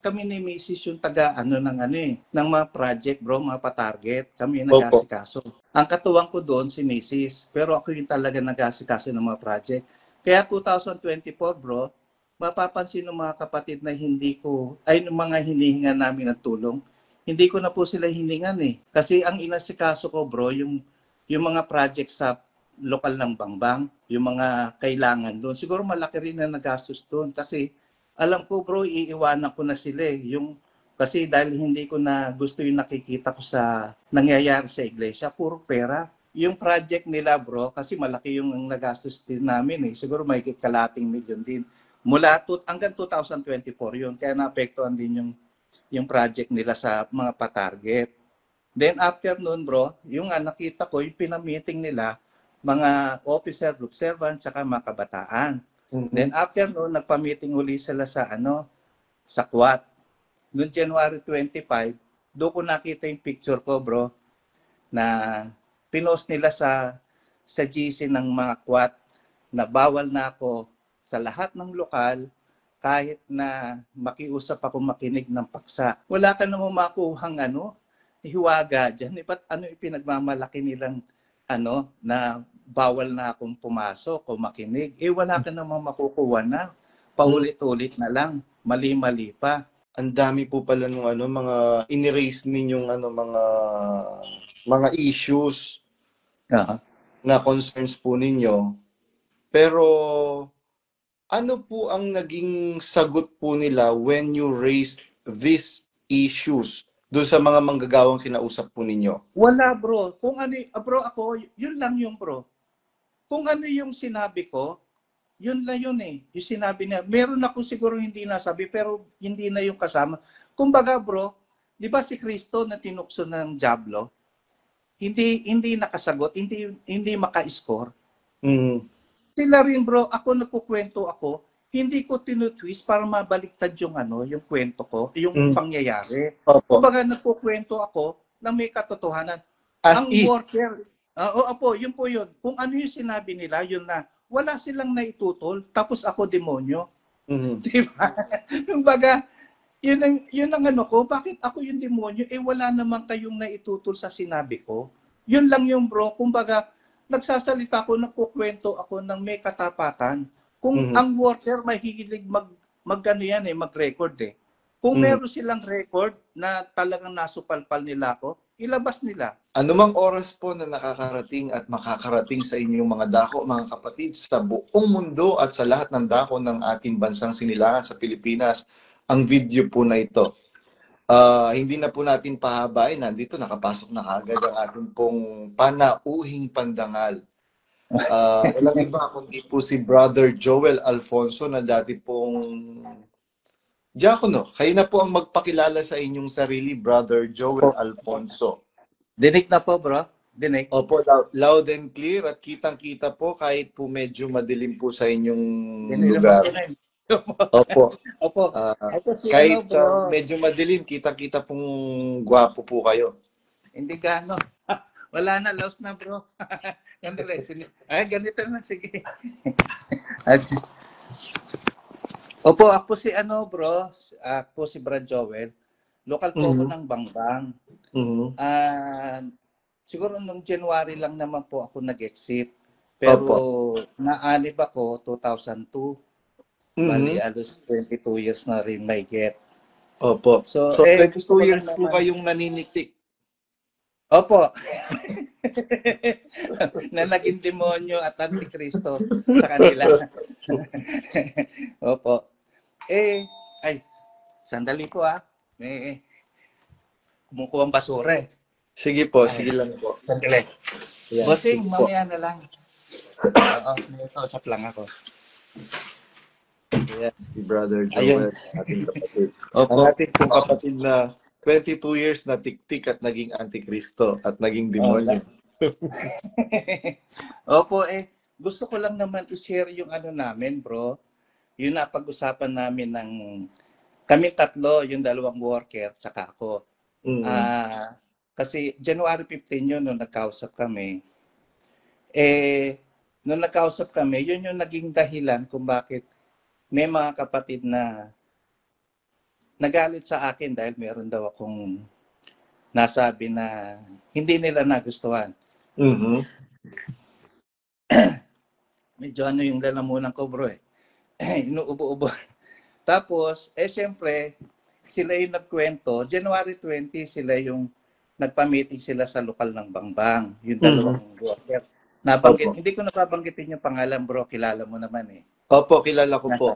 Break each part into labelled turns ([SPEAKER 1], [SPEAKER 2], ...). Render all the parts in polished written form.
[SPEAKER 1] kami ni Mrs. yung taga ng mga project bro, mga pa-target. Kami yung
[SPEAKER 2] Opo.
[SPEAKER 1] nag-asikaso. Ang katuwang ko doon si Mrs. Pero ako yung talaga nag-asikaso ng mga project. Kaya 2024 bro, mapapansin ng mga kapatid na ng mga hinihingan namin ng tulong, hindi ko na po sila hiningan eh. Kasi ang inasikaso ko bro, yung mga project sa lokal ng Bangbang, yung mga kailangan doon. Siguro malaki rin na nagastos doon kasi alam ko bro, iiwanan ko na sila eh. Kasi dahil hindi ko na gusto yung nakikita ko sa nangyayari sa iglesia, puro pera. Yung project nila bro, kasi malaki yung nagastos din namin eh. Siguro may kalating milyon din. Hanggang 2024 yun. Kaya naapektuhan din yung project nila sa mga pa-target. Then after noon bro, yung nakita ko, yung pinamiting nila, mga officer, group servant, saka mga kabataan. Then after noon, nagpa-meeting uli sila sa Kuwat. Noong January 25, doon ko nakita yung picture ko bro, na pinost nila sa GC ng mga Kuwat na bawal na ako sa lahat ng lokal kahit na makiusap ako makinig ng paksa. Wala ka namang makuhang hiwaga dyan. Ba't ipinagmamalaki nilang na bawal na akong pumasok o makinig? Wala ka namang makukuha na. Paulit-ulit na lang. Mali-mali pa.
[SPEAKER 2] Ang dami po pala nung mga in-erase ninyong mga issues na concerns po ninyo. Pero ano po ang naging sagot po nila when you raised these issues doon sa mga manggagawang kinausap po ninyo?
[SPEAKER 1] Wala bro. Kung bro ako, yun lang yung bro. Kung ano yung sinabi ko, yun lang yun eh. Yung sinabi niya, meron ako siguro hindi nasabi, pero hindi na yung kasama. Kumbaga bro, di ba si Kristo na tinukso ng Diablo, hindi nakasagot, hindi maka-score. Sila rin bro, nagkukwento ako, hindi ko tinutwist para mabaliktad yung yung kwento ko, yung pangyayari. Kumbaga nagkukwento ako na may katotohanan. Ang worker, yun po yun. Kung ano yung sinabi nila, yun na, wala silang naitutol, tapos ako demonyo. Diba? Kumbaga, yun ang ko, bakit ako yung demonyo? Wala naman kayong naitutol sa sinabi ko. Yun lang yung bro, kumbaga, nagsasalita ako, nagkukwento ako ng may katapatan. Kung ang worker mahihilig mag-record eh. Kung meron silang record na talagang nasupalpal nila ako, ilabas nila.
[SPEAKER 2] Anumang oras po na nakakarating at makakarating sa inyong mga dako, mga kapatid, sa buong mundo at sa lahat ng dako ng ating bansang sinilangan sa Pilipinas, ang video po na ito. Hindi na po natin pahabain. Nandito nakapasok na kagad ang ating pong panauhing pandangal. Walang iba kundi po si Brother Joel Alfonso na dati pong diakono. Kayo na po ang magpakilala sa inyong sarili, Brother Joel Alfonso.
[SPEAKER 1] Dinig na po bro. Dinig.
[SPEAKER 2] Opo, loud and clear at kitang-kita po kahit po medyo madilim po sa inyong lugar. Opo.
[SPEAKER 1] Opo.
[SPEAKER 2] Kahit medyo madilim, kitang-kita pong gwapo po kayo.
[SPEAKER 1] Hindi gaano. Wala na, lost na bro. Ganito na, sige. Opo, ako si bro. Ako si Brad Joel. Local po ako ng Bangbang. Siguro nung January lang naman po ako nag-exit. Pero naanib ako 2002. Bali, alos 22 years na rin may get.
[SPEAKER 2] Opo. So 22 years po kayong naniniktik?
[SPEAKER 1] Opo. Na naging demonyo at antikristo sa kanila. Opo. Sandali po kumukuha ang basura eh.
[SPEAKER 2] Sige po, sige lang po.
[SPEAKER 1] Sandali. Bossing, mamaya na lang. Ito, lang ako.
[SPEAKER 2] Ayan, si Brother Joel, ating kapatid. Ang ating pong kapatid na 22 years na tiktik at naging antikristo at naging demonyo.
[SPEAKER 1] Opo, gusto ko lang naman i-share yung namin, bro. Yung napag-usapan namin ng kami tatlo, yung dalawang worker, tsaka ako. Kasi January 15 yun nung nagkausap kami. Nung nagkausap kami, yun yung naging dahilan kung bakit may mga kapatid na nagalit sa akin dahil meron daw akong nasabi na hindi nila nagustuhan.
[SPEAKER 2] Mhm.
[SPEAKER 1] Medyo ano yung lalamunan ko, bro, eh. Inuubo-ubo. Tapos, siyempre, sila yung nagkwento. January 20, sila yung nagpa-meeting sila sa lokal ng Bangbang. Yung
[SPEAKER 2] Mhm.
[SPEAKER 1] dalawang broker.
[SPEAKER 2] Opo.
[SPEAKER 1] Hindi ko nababanggitin yung pangalan, bro. Kilala mo naman, eh.
[SPEAKER 2] Opo, kilala ko po.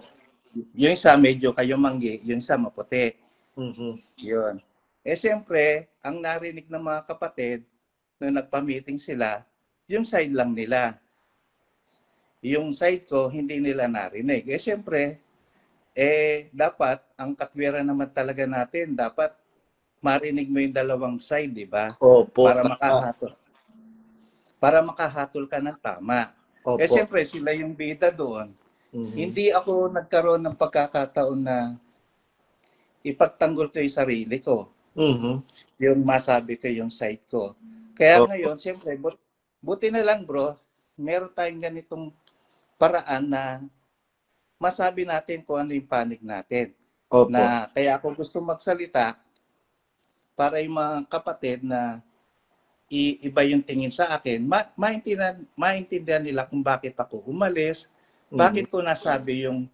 [SPEAKER 1] Yung isa medyo kayo manggi, yung isa maputi.
[SPEAKER 2] Mhm.
[SPEAKER 1] Yun. Siyempre, ang narinig ng mga kapatid nung nagpa-meeting sila, yung side lang nila. Yung side ko, hindi nila narinig. Siyempre, dapat, ang katwiran naman talaga natin, dapat marinig mo yung dalawang side, di ba?
[SPEAKER 2] Opo,
[SPEAKER 1] Para
[SPEAKER 2] tama.
[SPEAKER 1] makahatol. Para makahatol ka ng tama.
[SPEAKER 2] Opo.
[SPEAKER 1] Siyempre, sila yung bida doon.
[SPEAKER 2] Mhm.
[SPEAKER 1] Hindi ako nagkaroon ng pagkakataon na ipagtanggol ko yung sarili ko.
[SPEAKER 2] Mhm.
[SPEAKER 1] Yung masabi ko yung side ko. Kaya
[SPEAKER 2] Opo.
[SPEAKER 1] ngayon, siyempre, buti na lang, bro, meron tayong ganitong paraan na masabi natin kung ano yung panig natin.
[SPEAKER 2] Opo.
[SPEAKER 1] Na kaya ako gusto magsalita para yung mga kapatid na iba yung tingin sa akin, maintindihan nila kung bakit ako umalis,
[SPEAKER 2] Mhm.
[SPEAKER 1] bakit ko nasabi yung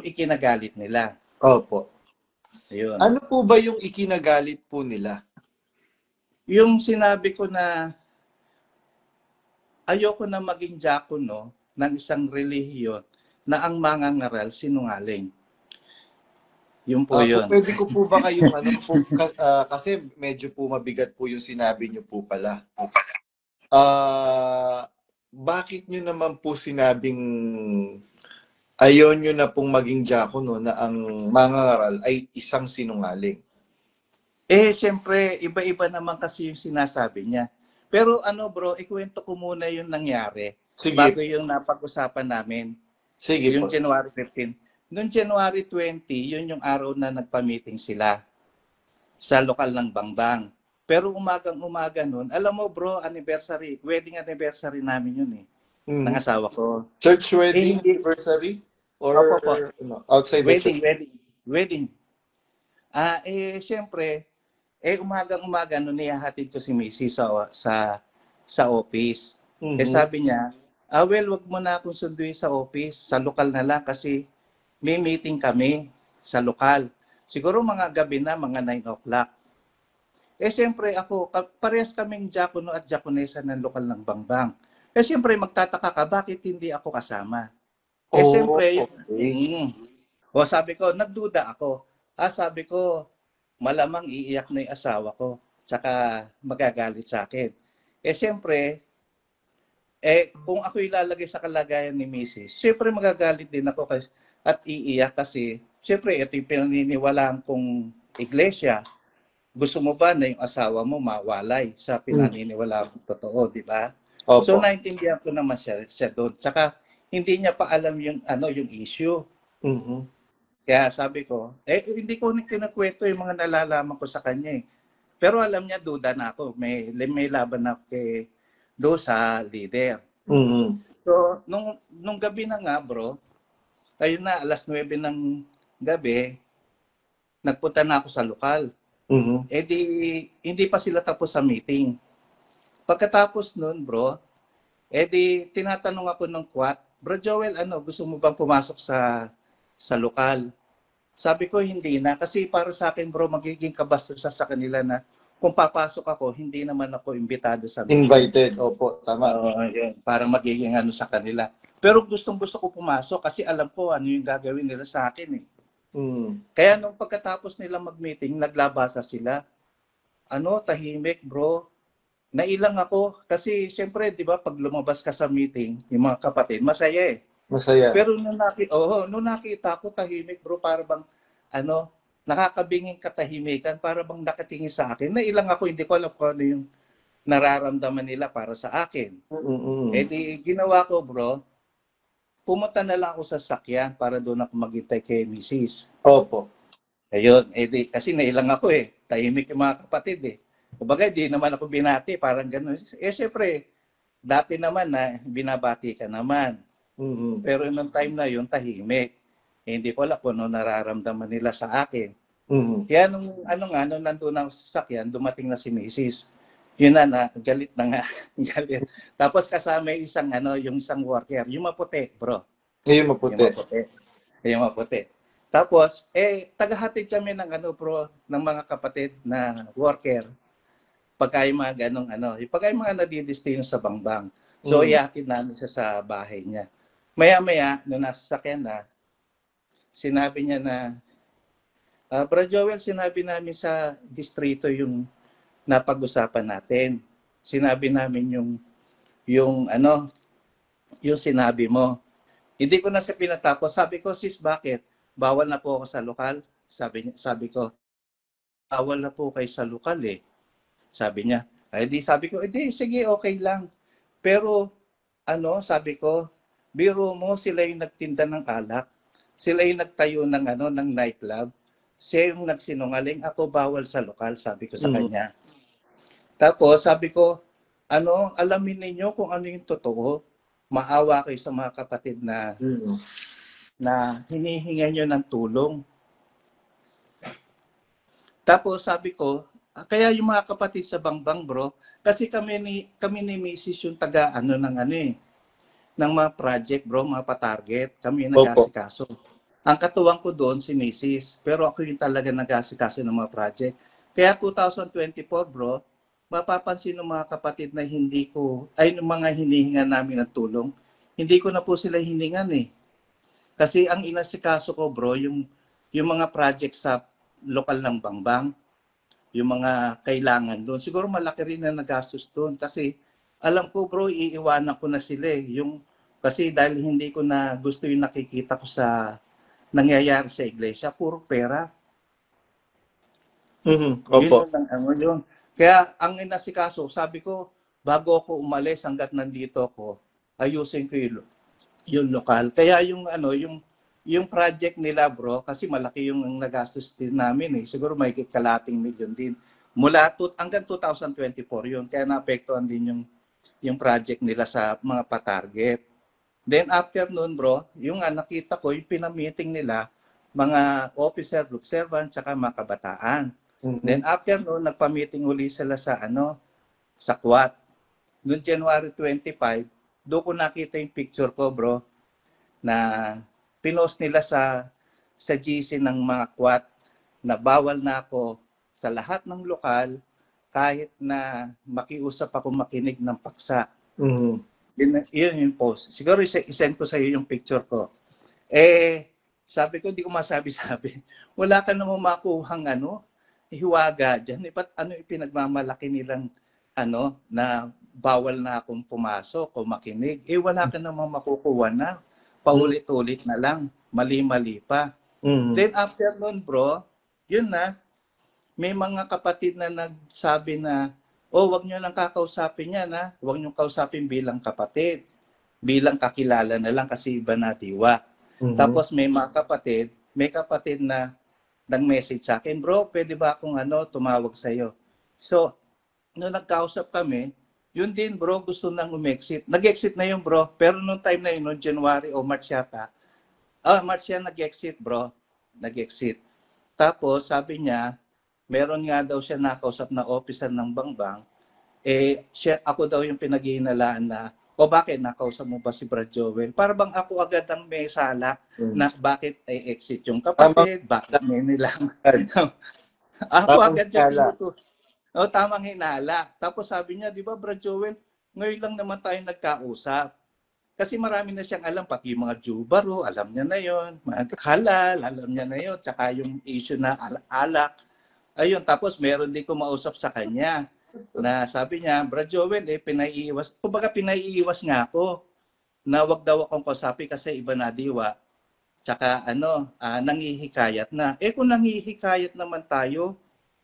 [SPEAKER 1] ikinagalit nila.
[SPEAKER 2] Opo.
[SPEAKER 1] Ayun.
[SPEAKER 2] Ano po ba yung ikinagalit po nila?
[SPEAKER 1] Yung sinabi ko na ayoko na maging diakono ng isang relihiyon na ang mangangaral sinungaling. Yun po
[SPEAKER 2] Po,
[SPEAKER 1] yun.
[SPEAKER 2] pwede ko po ba kayong ano po, kasi medyo po mabigat po yung sinabi niyo po pala. Bakit niyo naman po sinabing ayaw niyo na pong maging diakono na ang mangangaral ay isang sinungaling?
[SPEAKER 1] Siyempre, iba-iba naman kasi yung sinasabi niya. Pero ano bro, ikwento ko muna yung nangyari
[SPEAKER 2] Sige,
[SPEAKER 1] bago yung napag-usapan namin,
[SPEAKER 2] sige po.
[SPEAKER 1] yung January 15. Noong January 20, yun yung araw na nagpa-meeting sila sa lokal ng Bangbang. Pero umagang-umaga noon, alam mo bro, anniversary, wedding anniversary namin yun eh, ng
[SPEAKER 2] Mhm.
[SPEAKER 1] asawa ko.
[SPEAKER 2] Church wedding
[SPEAKER 1] Hindi,
[SPEAKER 2] anniversary
[SPEAKER 1] opo
[SPEAKER 2] or
[SPEAKER 1] po,
[SPEAKER 2] ano, outside the church?
[SPEAKER 1] wedding. Siyempre, umagang-umaga nung nihahatid ko si Missy sa office.
[SPEAKER 2] Mhm.
[SPEAKER 1] Sabi niya, well, wag mo na akong sunduin sa office, sa lokal na lang kasi may meeting kami sa lokal. Siguro mga gabi na, mga 9 o'clock. Siyempre ako, parehas kaming diakono at diakonesa ng lokal ng Bangbang. Siyempre magtataka ka, bakit hindi ako kasama?
[SPEAKER 2] Oh,
[SPEAKER 1] Siyempre,
[SPEAKER 2] okay.
[SPEAKER 1] sabi ko, nagduda ako. Sabi ko, malamang iiyak na yung asawa ko. Tsaka magagalit sa akin. Siyempre, kung ako ilalagay sa kalagayan ni Mrs., siyempre magagalit din ako at iiyak kasi, siyempre, ito yung pinaniniwalaan kong iglesia. Gusto mo ba na yung asawa mo mawalay sa
[SPEAKER 2] Mm.
[SPEAKER 1] pinaniniwalaan kong totoo, di ba? So,
[SPEAKER 2] Opo.
[SPEAKER 1] naintindihan ko naman siya doon. Tsaka, hindi niya pa alam yung issue.
[SPEAKER 2] Mhm.
[SPEAKER 1] Kaya sabi ko, hindi ko kinukwento yung mga nalalaman ko sa kanya eh. Pero alam niya, duda na ako. May laban na do sa leader.
[SPEAKER 2] Mhm.
[SPEAKER 1] So, nung gabi na nga, bro, ayun na, alas 9 ng gabi, nagpunta na ako sa lokal.
[SPEAKER 2] Mhm.
[SPEAKER 1] Di, hindi pa sila tapos sa meeting. Pagkatapos nun, bro, di, tinatanong ako ng kwat, Bro Joel, gusto mo bang pumasok sa lokal? Sabi ko, hindi na. Kasi para sa akin, bro, magiging kabastos sa kanila na kung papasok ako, hindi naman ako imbitado sa meeting.
[SPEAKER 2] Invited. Opo, tama.
[SPEAKER 1] Yun, parang magiging sa kanila. Pero gustong-gusto ko pumasok kasi alam ko ano yung gagawin nila sa akin eh.
[SPEAKER 2] Mm.
[SPEAKER 1] Kaya nung pagkatapos nila mag-meeting, naglabasa sila. Tahimik, bro. Nailang ako kasi siyempre, 'di ba, pag lumabas ka sa meeting, yung mga kapatid, masaya eh.
[SPEAKER 2] Masaya.
[SPEAKER 1] Pero nung nakita ko tahimik, bro, para bang nakakabinging katahimikan, para bang nakatingin sa akin. Nailang ako, hindi ko alam kung ano yung nararamdaman nila para sa akin.
[SPEAKER 2] Mm.
[SPEAKER 1] Di ginawa ko, bro, pumunta na lang ako sa sakyan para doon ako maghintay kay Mrs.
[SPEAKER 2] Opo.
[SPEAKER 1] Ayun, kasi nailang ako eh. Tahimik yung mga kapatid eh. Kumbaga, di naman ako binati, parang gano'n. Siyempre, dati naman na binabati ka naman.
[SPEAKER 2] Mhm.
[SPEAKER 1] Pero nung time na yun, tahimik. Hindi ko alam kung ano nararamdaman nila sa akin.
[SPEAKER 2] Mhm.
[SPEAKER 1] Kaya nung ano nga, nung nandun ako sa sasakyan, dumating na si Mrs. Yun na, galit na nga, galit. Tapos kasama yung isang ano, yung isang worker, yung maputi, bro.
[SPEAKER 2] Ngayon
[SPEAKER 1] Yung
[SPEAKER 2] maputi.
[SPEAKER 1] maputi. Yung maputi. Tapos, tagahatid kami ng ano, bro, ng mga kapatid na worker. Pagka yung mga ganong ano, pagka yung mga nadidistino sa bangbang. So,
[SPEAKER 2] Mhm.
[SPEAKER 1] ihatid namin siya sa bahay niya. Maya-maya, nung nasa sakyan na, sinabi niya na, Bro Joel, sinabi namin sa distrito yung napag-usapan natin. Sinabi namin yung ano, yung sinabi mo. Hindi ko na siya pinatapos. Sabi ko, sis, bakit? Bawal na po ako sa lokal. Sabi ko, bawal na po kayo sa lokal eh. Sabi niya. Ay di sabi ko, edi sige, okay lang. Pero ano, sabi ko, biro mo sila yung nagtinda ng alak. Sila yung nagtayo ng ano ng nightclub. Siya yung nagsinungaling, ako bawal sa lokal, sabi ko sa
[SPEAKER 2] Mhm.
[SPEAKER 1] kanya. Tapos sabi ko, ano, alamin ninyo kung ano yung totoo. Maawa kayo sa mga kapatid
[SPEAKER 2] Mhm.
[SPEAKER 1] na hinihingan nyo ng tulong. Tapos sabi ko, kaya yung mga kapatid sa Bangbang bro, kasi kami ni Mrs. yung taga ano ng ano eh, ng mga project bro, mga pa-target, kami yung
[SPEAKER 2] Opo.
[SPEAKER 1] nag-aasikaso. Ang katuwang ko doon si Mrs. Pero ako yung talaga nag-aasikaso ng mga project. Kaya 2024 bro, mapapansin ng mga kapatid na hindi ko, ay ng mga hinihingan namin ng tulong, hindi ko na po sila hiningan eh. Kasi ang inasikaso ko bro, yung mga project sa lokal ng Bangbang, yung mga kailangan doon. Siguro malaki rin na nagastos doon kasi alam ko bro, iiwanan ko na sila eh. Kasi dahil hindi ko na gusto yung nakikita ko sa nangyayari sa iglesia, puro pera.
[SPEAKER 2] Mhm.
[SPEAKER 1] Yun
[SPEAKER 2] Opo.
[SPEAKER 1] yung ano yun. Kaya ang inasikaso, sabi ko, bago ako umalis hanggat nandito ako, ayusin ko yung lokal. Kaya yung ano, yung project nila bro, kasi malaki yung nagastos din namin eh. Siguro may kalating milyon din. Hanggang 2024 yun. Kaya naapektuhan din yung project nila sa mga pa-target. Then after noon bro, yung nakita ko, yung pinamiting nila, mga officer, group servant, tsaka mga kabataan. Then
[SPEAKER 2] Mhm.
[SPEAKER 1] after noon, nagpa-meeting uli sila sa ano, sa Kuwat. Noong January 25, doon ko nakita yung picture ko bro, na pinost nila sa GC ng mga kwat na bawal na ako sa lahat ng lokal kahit na makiusap ako makinig ng paksa.
[SPEAKER 2] Mhm.
[SPEAKER 1] Yun yung post. Siguro isend ko sa iyo yung picture ko. Eh, sabi ko, hindi ko masabi-sabi. Wala ka namang makuhang ano, hiwaga dyan. Ba't ano ipinagmamalaki nilang ano, na bawal na akong pumasok o makinig. Wala ka namang makukuha na.
[SPEAKER 2] Mhm.
[SPEAKER 1] Paulit-ulit na lang. Mali-mali pa.
[SPEAKER 2] Mhm.
[SPEAKER 1] Then after nun bro, yun na, may mga kapatid na nagsabi na, oh, wag nyo lang kakausapin yan ha. Wag nyo kausapin bilang kapatid. Bilang kakilala na lang kasi iba na diwa.
[SPEAKER 2] Mhm.
[SPEAKER 1] Tapos may kapatid na nag-message sa akin, bro, pwede ba akong ano, tumawag sa iyo? So, nung nagkausap kami, yun din bro, gusto nang umexit. Nag-exit na yun bro, pero nung time na yun, noong January o March yata, March yan nag-exit bro, nag-exit. Tapos sabi niya, meron nga daw siya nakausap na officer ng Bangbang, ako daw yung pinaghihinalaan na, o bakit nakausap mo ba si Brad Joel? Para bang ako agad ang may sala
[SPEAKER 2] Mhm.
[SPEAKER 1] na bakit ay exit yung
[SPEAKER 2] Tamang
[SPEAKER 1] kapatid, bakit may nilang.
[SPEAKER 2] hinala.
[SPEAKER 1] Ako
[SPEAKER 2] Tamang
[SPEAKER 1] agad yung
[SPEAKER 2] hinala.
[SPEAKER 1] pinuto. O tamang hinala. Tapos sabi niya, di ba Brad Joel, ngayon lang naman tayo nagkausap. Kasi marami na siyang alam, pati yung mga Jubaro, alam niya na yon, mga halal, alam niya na yon, tsaka yung issue na alak. Ayun, tapos meron din kumausap sa kanya na sabi niya, Brad Joel, pinaiiwas, kumbaga pinaiiwas nga ako na wag daw akong kausapin kasi iba na diwa. Tsaka ano, nangihikayat na. Kung nangihikayat naman tayo,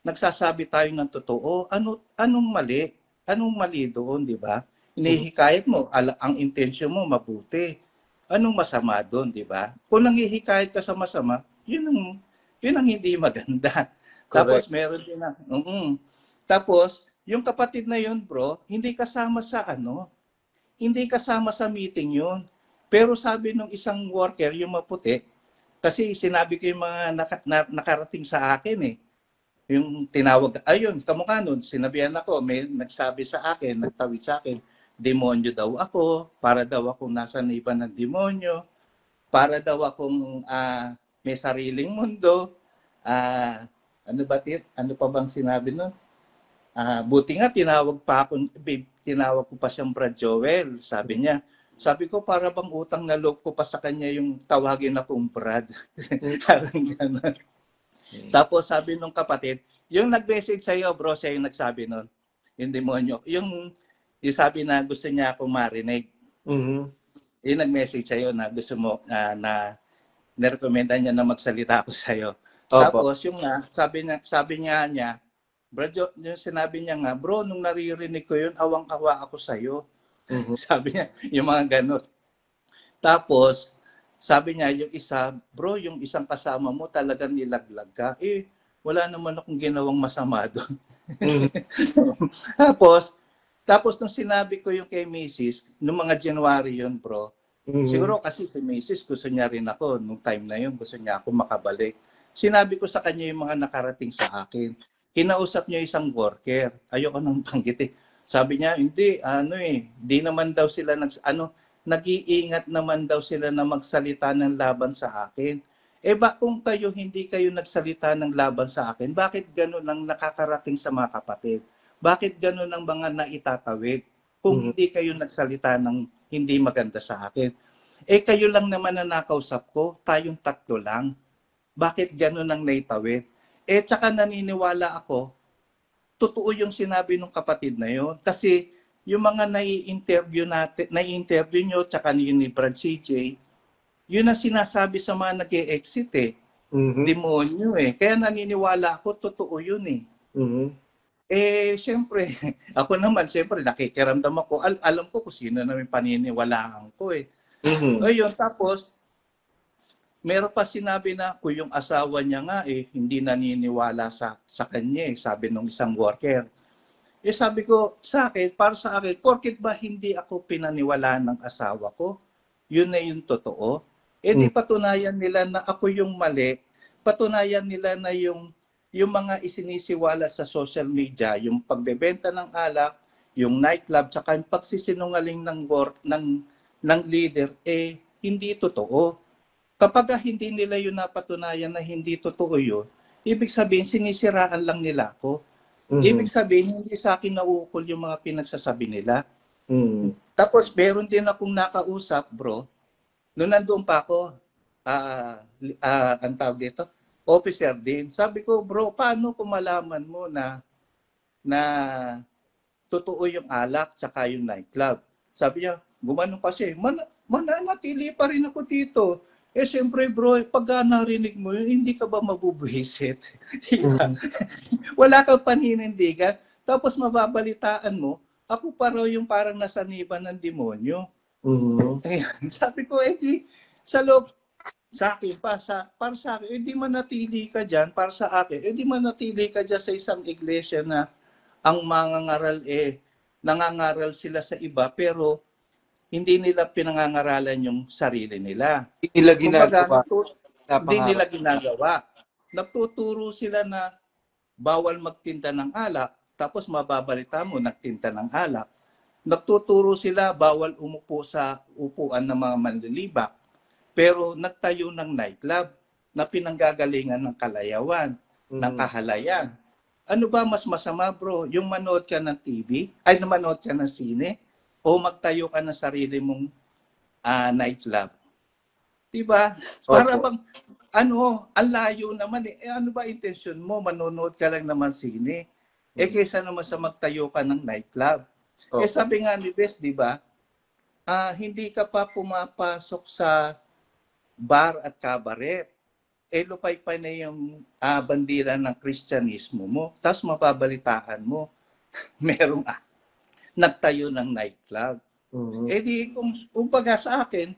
[SPEAKER 1] nagsasabi tayo ng totoo, anong mali? Anong mali doon, di ba?
[SPEAKER 2] Mhm.
[SPEAKER 1] Hinihikayat mo, ang intensyon mo mabuti. Anong masama doon, di ba? Kung nangihikayat ka sa masama, yun ang hindi maganda. Tapos
[SPEAKER 2] Correct.
[SPEAKER 1] meron din na, Tapos, yung kapatid na yun, bro, hindi kasama sa meeting yun. Pero sabi nung isang worker, yung maputi, Kasi sinabi ko yung mga nakarating sa akin eh. Yung tinawag, ayun, kamukha nun, sinabihan ako, may nagsabi sa akin, nagtawid sa akin, demonyo daw ako, para daw akong nasa iba ng demonyo, para daw akong may sariling mundo, ano pa bang sinabi nun? Buti nga tinawag ko pa siyang Brad Joel, sabi niya. Sabi ko, para bang utang na loob ko pa sa kanya yung tawagin akong Brad. Parang gano'n. Tapos sabi nung kapatid, yung nag-message sa'yo, bro, siya yung nagsabi nun. Yung demonyo. Yung sabi na gusto niya akong marinig. Yung nag-message sa'yo na gusto mo, na nirekomenda niya na magsalita ako sa'yo.
[SPEAKER 2] Opo.
[SPEAKER 1] Tapos yung nga, sabi niya, bro, yung sinabi niya nga, bro, nung naririnig ko yun, awang-awa ako sa'yo. Sabi niya, yung mga ganun. Tapos, sabi niya, yung isa, bro, yung isang kasama mo talagang nilaglag ka. Wala naman akong ginawang masama doon. Tapos nung sinabi ko yung kay Mrs., nung mga January yun, bro, siguro kasi si Mrs. gusto niya rin ako, nung time na yun, gusto niya ako makabalik. Sinabi ko sa kanya yung mga nakarating sa akin. Kinausap niya isang worker. Ayoko nang banggitin. Sabi niya, hindi, di naman daw sila nag-iingat naman daw sila na magsalita ng laban sa akin. Kung hindi kayo nagsalita ng laban sa akin, bakit gano'n ang nakakarating sa mga kapatid? Bakit gano'n ang mga naitatawid? Kung hindi kayo nagsalita ng hindi maganda sa akin. Kayo lang naman na nakausap ko, tayong tatlo lang. Bakit gano'n ang naitawid? Tsaka naniniwala ako, totoo yung sinabi ng kapatid na yun. Kasi yung mga nai-interview nyo, tsaka yung ni Brad CJ, yun ang sinasabi sa mga nag-e-exit eh. Demonyo eh. Kaya naniniwala ako, totoo yun eh. Siyempre, ako naman, siyempre, nakikiramdam ako. Alam ko kung sino namin paniniwalaan ko eh. Ayun, tapos, meron pa sinabi na kung yung asawa niya nga hindi naniniwala sa kanya sabi nung isang worker. Sabi ko sa akin, para sa akin, porket ba hindi ako pinaniwalaan ng asawa ko? Yun na yung totoo. Di patunayan nila na ako yung mali. Patunayan nila na yung mga isinisiwala sa social media, yung pagbebenta ng alak, yung nightclub, tsaka yung pagsisinungaling ng leader, hindi totoo. Kapag hindi nila yun napatunayan na hindi totoo yun, ibig sabihin sinisiraan lang nila ako. Ibig sabihin hindi sa akin nauukol yung mga pinagsasabi nila. Tapos meron din akong nakausap, bro, noon nandoon pa ako, ang tawag dito, officer din. Sabi ko, bro, paano kung malaman mo na totoo yung alak tsaka yung nightclub? Sabi niya, gumanong kasi, mananatili pa rin ako dito. Siyempre bro, pag narinig mo yun, hindi ka ba mabubuhisit? Diba? Wala kang paninindigan. Tapos mababalitaan mo, ako pa raw yung parang nasaniban ng demonyo. Sabi ko, sa loob, sa akin, para sa akin, di manatili ka dyan, para sa akin, di manatili ka dyan sa isang iglesia na ang mangangaral nangangaral sila sa iba, pero hindi nila pinangangaralan yung sarili nila. Hindi nila ginagawa. Nagtuturo sila na bawal magtinda ng alak, tapos mababalita mo, nagtinda ng alak. Nagtuturo sila, bawal umupo sa upuan ng mga manlilibak. Pero nagtayo ng nightclub na pinanggagalingan ng kalayawan, ng kahalayan. Ano ba mas masama bro? Yung manood ka ng TV, manood ka ng sine, o magtayo ka ng sarili mong nightclub. Diba? Para bang, ang layo naman eh. Ano ba intention mo? Manonood ka lang naman sine. Kaysa naman sa magtayo ka ng nightclub. Sabi nga ni Bes, diba? Hindi ka pa pumapasok sa bar at cabaret. Lupay-pay na yung bandila ng Kristyanismo mo. Tapos mapabalitaan mo, merong nagtayo ng nightclub. Kung baga sa akin,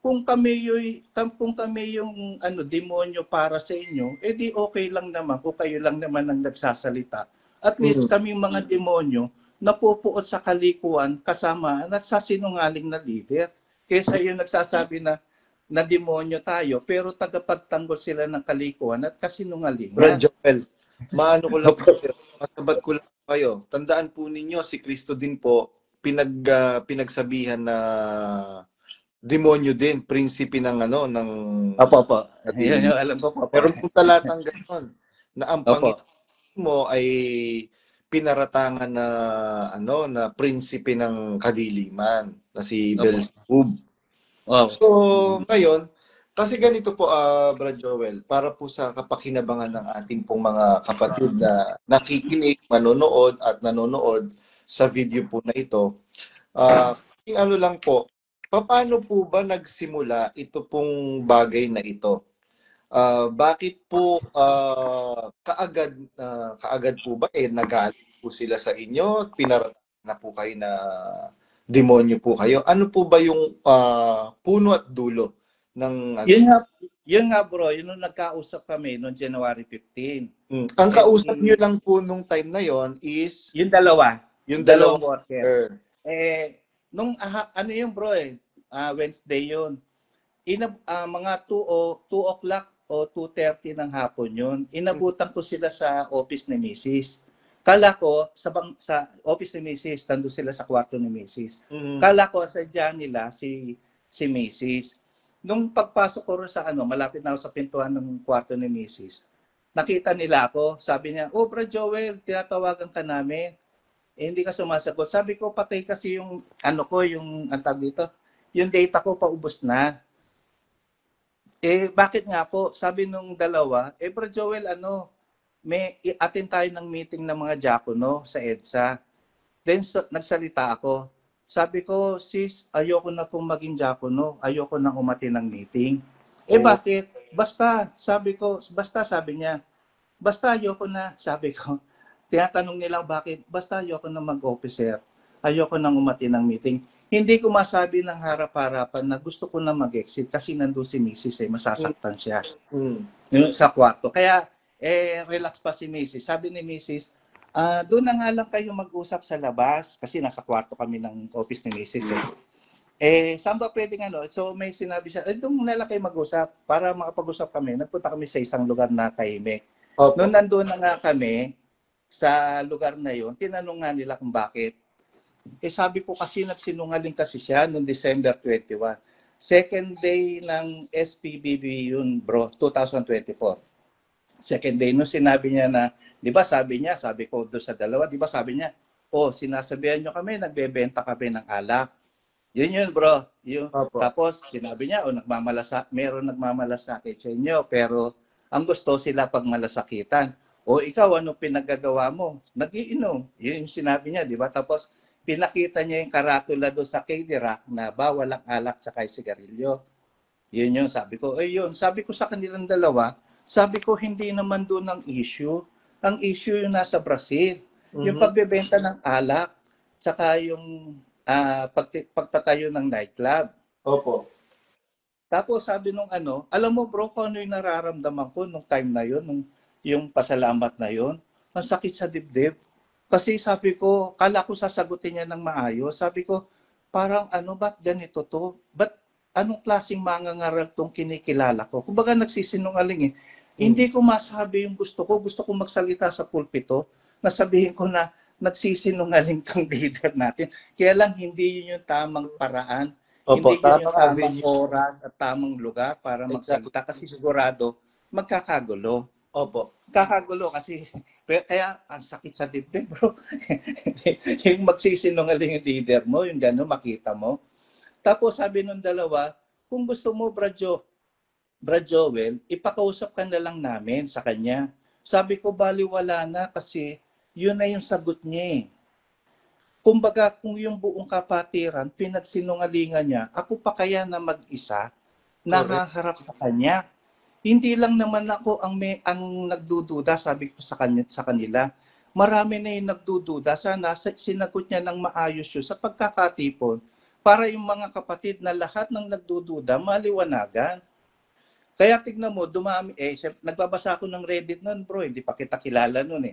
[SPEAKER 1] kung kami yung demonyo para sa inyo, di okay lang naman kung kayo lang naman ang nagsasalita. At least kami mga demonyo napupuot sa kalikuan kasama at sa sinungaling na leader. Kaysa yung nagsasabi na
[SPEAKER 2] Mm.
[SPEAKER 1] na demonyo tayo, pero tagapagtanggol sila ng kalikuan at
[SPEAKER 2] Brad
[SPEAKER 1] kasinungalingan.
[SPEAKER 2] Joel, maano ko lang po kayo, masabat ko lang po kayo. Tandaan po ninyo, si Kristo din po, pinagsabihan na demonyo din, prinsipe ng ano, ng
[SPEAKER 1] Opo, opo. Yun
[SPEAKER 2] kadiliman.
[SPEAKER 1] yung alam ko po po.
[SPEAKER 2] Meron pong talatang gano'n, na ang
[SPEAKER 1] Opo.
[SPEAKER 2] Panginoon mo ay pinaratangan na ano na prinsipe ng kadiliman na si
[SPEAKER 1] Opo.
[SPEAKER 2] Beelzebub.
[SPEAKER 1] Oh.
[SPEAKER 2] So, ngayon, kasi ganito po, Brad Joel, para po sa kapakinabangan ng ating pong mga kapatid na nakikinig, manonood at nanonood sa video po na ito, ano lang po, paano po ba nagsimula ito pong bagay na ito? Bakit po kaagad po ba nagalit po sila sa inyo? Pinaratangan na po kayo na demonyo po kayo? Ano po ba yung puno at dulo ng ano?
[SPEAKER 1] Yun nga bro, yun nung nagkausap kami noong January 15.
[SPEAKER 2] Ang kausap nyo lang po nung time na yon is
[SPEAKER 1] Yung dalawa,
[SPEAKER 2] yung
[SPEAKER 1] yung dalawang
[SPEAKER 2] dalawang
[SPEAKER 1] worker. Nung ano yun bro Wednesday yun. Mga 2 o'clock o 2:30 ng hapon yun. Inabutan ko sila sa office ni Mrs. Kala ko sa office ni Mrs. Nandun sila sa kwarto ni Mrs. Kala ko sadya nila si Mrs. Nung pagpasok ko sa malapit na ako sa pintuan ng kwarto ni Mrs. Nakita nila ako. Sabi niya, "Oh, Bro Joel, tinatawagan ka namin. Hindi ka sumasagot." Sabi ko, patay kasi yung yung antag dito. Yung data ko paubos na. Bakit nga po? Sabi nung dalawa, Bro Joel, may attend tayo ng meeting ng mga diakono sa EDSA. Then nagsalita ako. Sabi ko, sis, ayoko na pong maging diakono. Ayoko na umati ng meeting. Bakit? Basta, sabi ko, sabi niya. Basta ayoko na, sabi ko. Tinatanong nila bakit? Basta ayoko na mag-officer. Ayoko nang umati ng meeting. Hindi ko masabi ng harap-harapan na gusto ko na mag-exit kasi nandun si Mrs. Masasaktan siya. Yun sa kwarto. Kaya, relax pa si Mrs. Sabi ni Mrs., doon na nga lang kayo mag-usap sa labas kasi nasa kwarto kami ng office ni Mrs. Saan ba pwedeng So may sinabi siya, doon na lang kayo mag-usap para makapag-usap kami. Nagpunta kami sa isang lugar na tahimik. Noon nandoon na nga kami sa lugar na yon, tinanong nga nila kung bakit. Sabi ko kasi nagsinungaling kasi siya noong December 21. Second day ng SPBB yun, bro, 2024. Second day, no sinabi niya na, di ba sabi ko doon sa dalawa, di ba sabi niya, sinasabihan nyo kami, nagbebenta kami ng alak. Yun, bro. Tapos, sinabi niya, meron nagmamalasakit sa inyo, pero ang gusto sila pag malasakitan. Ikaw, ano pinagagawa mo? Nagiinom. Yun yung sinabi niya, di ba? Tapos, pinakita niya yung karatula doon sa K-Dirac na bawal ang alak tsaka sigarilyo. Yun yung sabi ko. Yun, sabi ko sa kanilang dalawa, sabi ko hindi naman doon ang issue. Ang issue yung nasa Brazil. Yung pagbebenta ng alak tsaka yung pagtatayo ng nightclub.
[SPEAKER 2] Opo.
[SPEAKER 1] Tapos sabi nung alam mo bro, kung ano yung nararamdaman ko nung time na yun, yung pasalamat na yun, ang sakit sa dibdib. Kasi sabi ko, kala ko sasagutin niya ng maayos. Sabi ko, parang ba't ganito to? Ba't anong klaseng mangangaral tong kinikilala ko? Kumbaga nagsisinungaling . Hindi ko masabi yung gusto ko. Gusto ko magsalita sa pulpito na sabihin ko na nagsisinungaling tong leader natin. Kaya lang hindi yun yung tamang paraan. Hindi yun yung tamang oras at tamang lugar para magsalita. Kasi sigurado, magkakagulo.
[SPEAKER 2] Opo.
[SPEAKER 1] Kakagulo kasi kaya ang sakit sa dibdib, bro. Yung magsisinungaling yung leader mo, yung gano'n, makita mo. Tapos sabi nung dalawa, kung gusto mo, Brad Joel, ipakausap ka na lang namin sa kanya. Sabi ko, baliwala na kasi yun na yung sagot niya . Kumbaga, kung yung buong kapatiran, pinagsinungalingan niya, ako pa kaya na mag-isa, nahaharap sa kanya. Hindi lang naman ako ang nagdududa, sabi ko sa kanila. Marami na yung nagdududa. Sana sinagot niya ng maayos yun sa pagkakatipon para yung mga kapatid na lahat ng nagdududa maliwanagan. Kaya tignan mo, dumami. Nagbabasa ako ng Reddit noon, bro. Hindi pa kita kilala noon .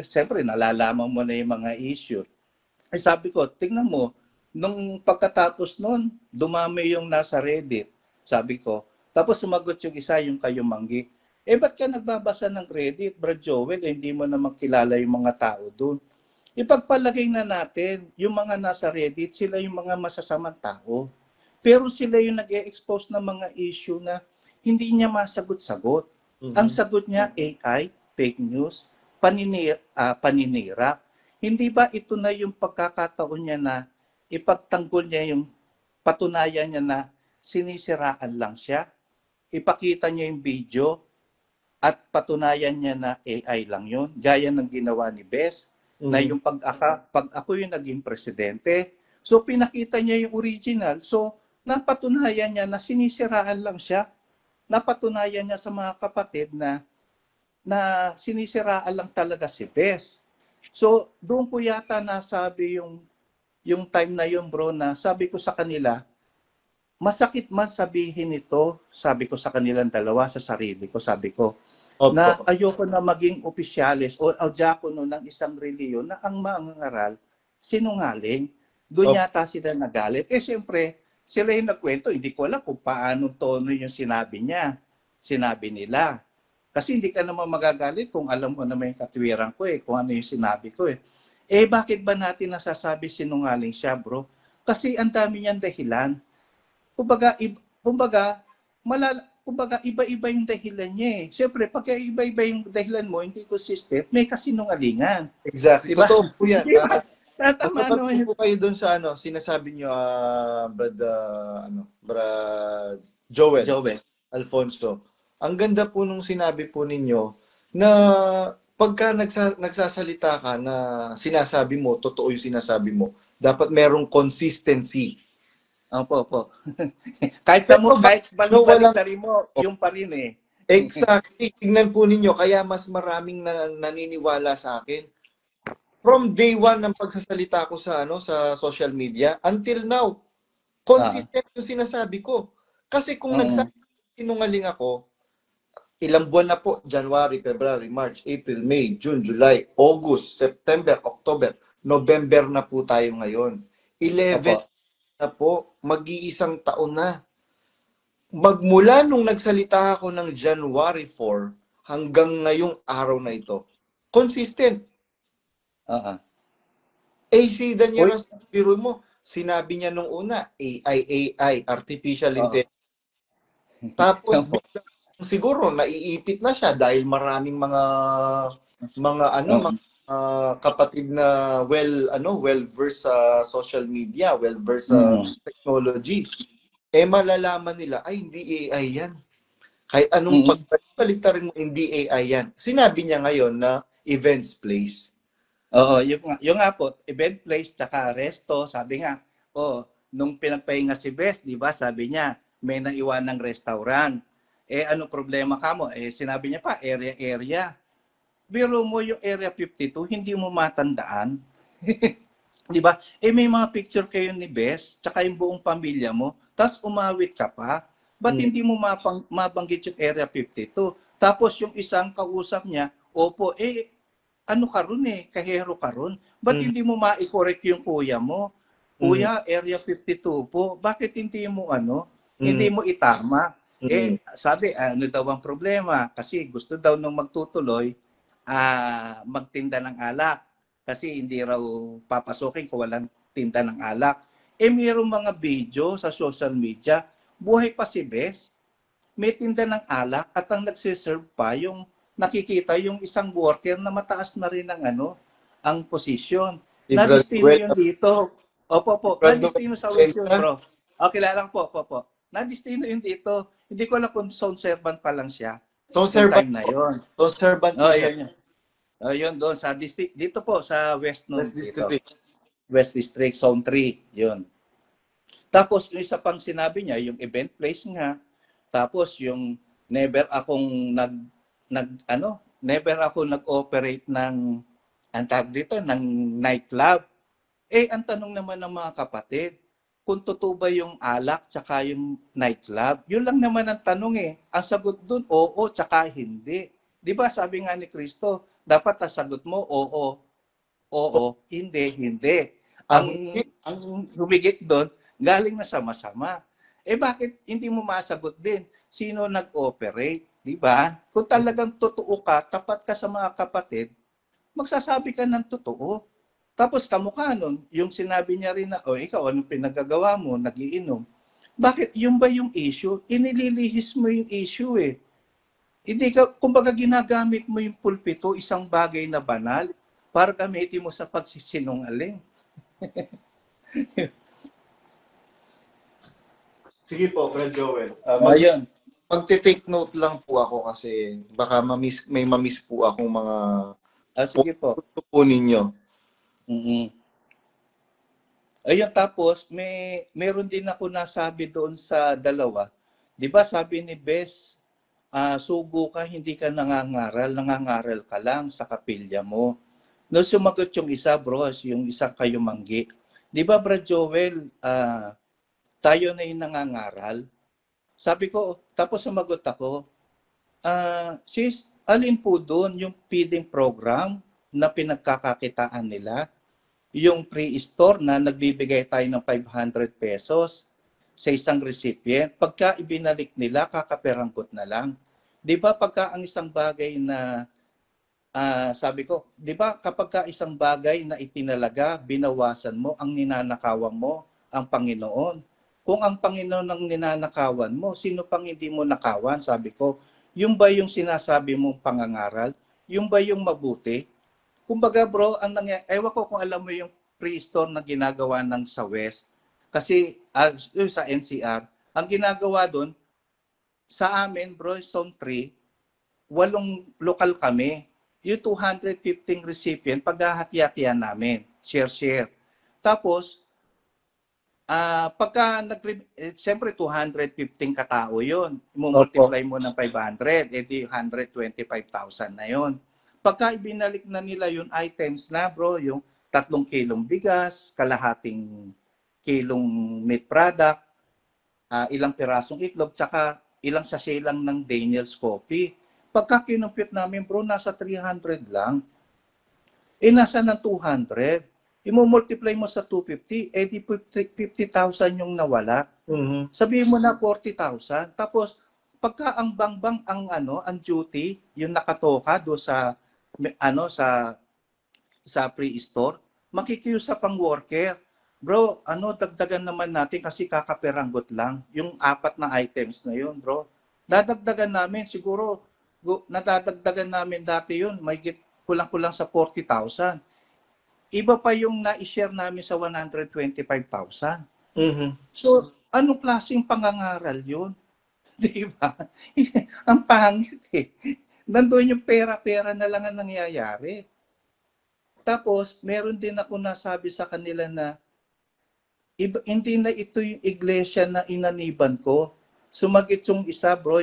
[SPEAKER 1] Siyempre, nalalaman mo na yung mga issue. Sabi ko, tignan mo, Nung pagkatapos nun, dumami yung nasa Reddit. Sabi ko, tapos sumagot yung isa, yung kayo Manggi. Ba't ka nagbabasa ng Reddit, Brad Joel? Hindi mo naman kilala yung mga tao doon. Ipagpalagay na natin, yung mga nasa Reddit, sila yung mga masasamang tao. Pero sila yung nag-e-expose ng mga issue na hindi niya masagot-sagot. Ang sagot niya, AI, fake news, paninira. Hindi ba ito na yung pagkakataon niya na ipagtanggol niya yung patunayan niya na sinisiraan lang siya? Ipakita niya yung video at patunayan niya na AI lang yun. Gaya ng ginawa ni Bes, na yung pag ako yung naging presidente, so pinakita niya yung original. So napatunayan niya na sinisiraan lang siya. Napatunayan niya sa mga kapatid na sinisiraan lang talaga si Bes. So doon ko yata nasabi yung time na yun, bro, na sabi ko sa kanila, masakit man sabihin ito, sabi ko sa kanilang dalawa, sa sarili ko, sabi ko, na ayoko na maging opisyalis o diakono ng isang reliyon na ang mangangaral sinungaling. Doon yata sila nagalit. Siyempre, sila yung nagkwento, hindi ko alam kung paano tono yung sinabi nila. Kasi hindi ka naman magagalit kung alam mo naman yung katwiran ko kung ano yung sinabi ko bakit ba natin nasasabi sinungaling siya, bro? Kasi ang dami niyang dahilan. Kumbaga, iba-iba yung dahilan niya Siyempre, pag iba-iba yung dahilan mo, hindi consistent, may kasinungalingan.
[SPEAKER 2] Exactly.
[SPEAKER 1] Diba?
[SPEAKER 2] Totoo po yan.
[SPEAKER 1] Tatama naman
[SPEAKER 2] po kayo doon sa sinasabi niyo, Brad Joel Alfonso. Ang ganda po nung sinabi po ninyo na pagka nagsasalita ka na sinasabi mo, totoo yung sinasabi mo, dapat merong consistency.
[SPEAKER 1] Opo. kahit balik-balik mo, yung pa rin
[SPEAKER 2] Exactly. Tingnan po ninyo, kaya mas maraming naniniwala sa akin. From day one ng pagsasalita ko sa sa social media until now, consistent yung sinasabi ko. Kasi kung nagsasinungaling ako, ilang buwan na po, January, February, March, April, May, June, July, August, September, October, November na po tayo ngayon. 11 na po, mag-iisang taon na. Magmula nung nagsalita ako ng January 4 hanggang ngayong araw na ito, consistent. Si Daniel, biro mo, sinabi niya nung una, AI, Artificial Intelligence. Tapos, siguro, naiipit na siya dahil maraming mga kapatid na well-versed sa social media, well-versed sa technology. Malalaman nila, ay, hindi AI yan. Kahit anong pagbaliktarin mo, hindi AI yan. Sinabi niya ngayon na events place.
[SPEAKER 1] Oo, yung nga po, event place tsaka resto, sabi nga, nung pinagpahinga si Bes, di ba, sabi niya, may naiwan ng restaurant. Ano problema ka mo? Sinabi niya pa, area. Biro mo yung Area 52, hindi mo matandaan. Di ba? May mga picture kayo ni Bes, tsaka yung buong pamilya mo, tapos umawit ka pa. Ba't hindi mo mabanggit yung Area 52? Tapos yung isang kausap niya, opo, ano ka ron kahero ka ron. Ba't hindi mo ma-correct yung kuya mo? Kuya, Area 52 po. Bakit hindi mo hindi mo itama? Sabi, ano daw ang problema? Kasi gusto daw nung magtutuloy, magtinda ng alak. Kasi hindi raw papasukin kung walang tinda ng alak. Mayroong mga video sa social media, buhay pa si Bes, may tinda ng alak at ang nagsiserve pa yung nakikita yung isang worker na mataas na rin ang posisyon. Na-destino yun dito. Opo. Na-destino sa West yun, bro. Kilala ko po. Na-destino yun dito. Hindi ko alam kung sound servant pa lang siya.
[SPEAKER 2] Sound servant
[SPEAKER 1] time na yun.
[SPEAKER 2] Sound servant po siya.
[SPEAKER 1] Yun doon sa district. Dito po sa West
[SPEAKER 2] District.
[SPEAKER 1] West District, Zone 3. Yun. Tapos yung isa pang sinabi niya, yung event place nga. Tapos yung never akong never ako nag-operate ng ng nightclub. Ang tanong naman ng mga kapatid, kung totoo ba yung alak tsaka yung nightclub? Yun lang naman ang tanong Ang sagot dun, oo tsaka hindi. Di ba sabi nga ni Kristo, dapat ang sagot mo, oo, hindi.
[SPEAKER 2] Ang
[SPEAKER 1] Ang humigit doon, galing na sa masama. Bakit hindi mo masagot din? Sino nag-operate? Di ba? Kung talagang totoo ka, tapat ka sa mga kapatid, magsasabi ka ng totoo. Tapos kamukha nun, yung sinabi niya rin na, ikaw, anong pinagagawa mo? Nagiinom. Bakit? Yung ba yung issue? Inililihis mo yung issue eh. Hindi ka, kumbaga ginagamit mo yung pulpito, isang bagay na banal, para gamitin mo sa pagsisinungaling.
[SPEAKER 2] Sige po, Brad Joel.
[SPEAKER 1] Ayun.
[SPEAKER 2] Magte-take note lang po ako kasi baka may mamiss po akong mga
[SPEAKER 1] Sige po.
[SPEAKER 2] punto po ninyo.
[SPEAKER 1] Ayun, tapos meron din ako nasabi doon sa dalawa. 'Di ba sabi ni Bes, sugo ka, hindi ka nangangaral ka lang sa kapilya mo. No, sumagot yung isa, bro, yung isa kayo manggi. 'Di ba, Brad Joel, tayo na yung nangangaral? Sabi ko, tapos sumagot ako, sis, alin po doon yung feeding program na pinagkakakitaan nila? Yung pre-store na nagbibigay tayo ng 500 pesos sa isang recipient, pagka ibinalik nila, kakaperangkot na lang. Di ba pagka ang isang bagay na, sabi ko, di ba kapag ka isang bagay na itinalaga, binawasan mo, ang ninanakawan mo, ang Panginoon. Kung ang Panginoon ang ninanakawan mo, sino pang hindi mo nakawan? Sabi ko, yung ba yung sinasabi mong pangangaral? Yung ba yung mabuti? Kumbaga bro, ewan ko kung alam mo yung pre-store na ginagawa ng sa West. Kasi sa NCR, ang ginagawa doon, sa amin bro, Zone 3, 8 lokal kami. Yung 215 recipient, paghahati-hatian namin. Share. Tapos, pagka siyempre 215 katao yun. Multiply mo ng 500, edi 125,000 na yun. Pagka ibinalik na nila yung items na bro, yung 3 kilong bigas, kalahating kilong meat product, ilang pirasong itlog, tsaka ilang sachet lang ng Daniel's Coffee. Pagka kinumpit namin bro, nasa 300 lang. Nasa ng 200. I-multiply mo sa 250, di 50,000 yung nawala. Sabihin mo na 40,000. Tapos, pagka ang bangbang ang duty, yung nakatoka do sa sa pre-store, makikiusap ang worker. Bro, dagdagan naman natin kasi kakaperanggot lang yung 4 na items na yun, bro. Dadagdagan namin siguro, nadadagdagan namin dati yun, may kulang-kulang sa 40,000. Iba pa yung na-share namin sa 125,000. So, anong klaseng pangangaral yun? Di ba? Ang pangit eh. Nandun yung pera-pera na lang ang nangyayari. Tapos, meron din ako nasabi sa kanila na hindi na ito yung iglesia na inaniban ko. Sumagit yung isa, bro,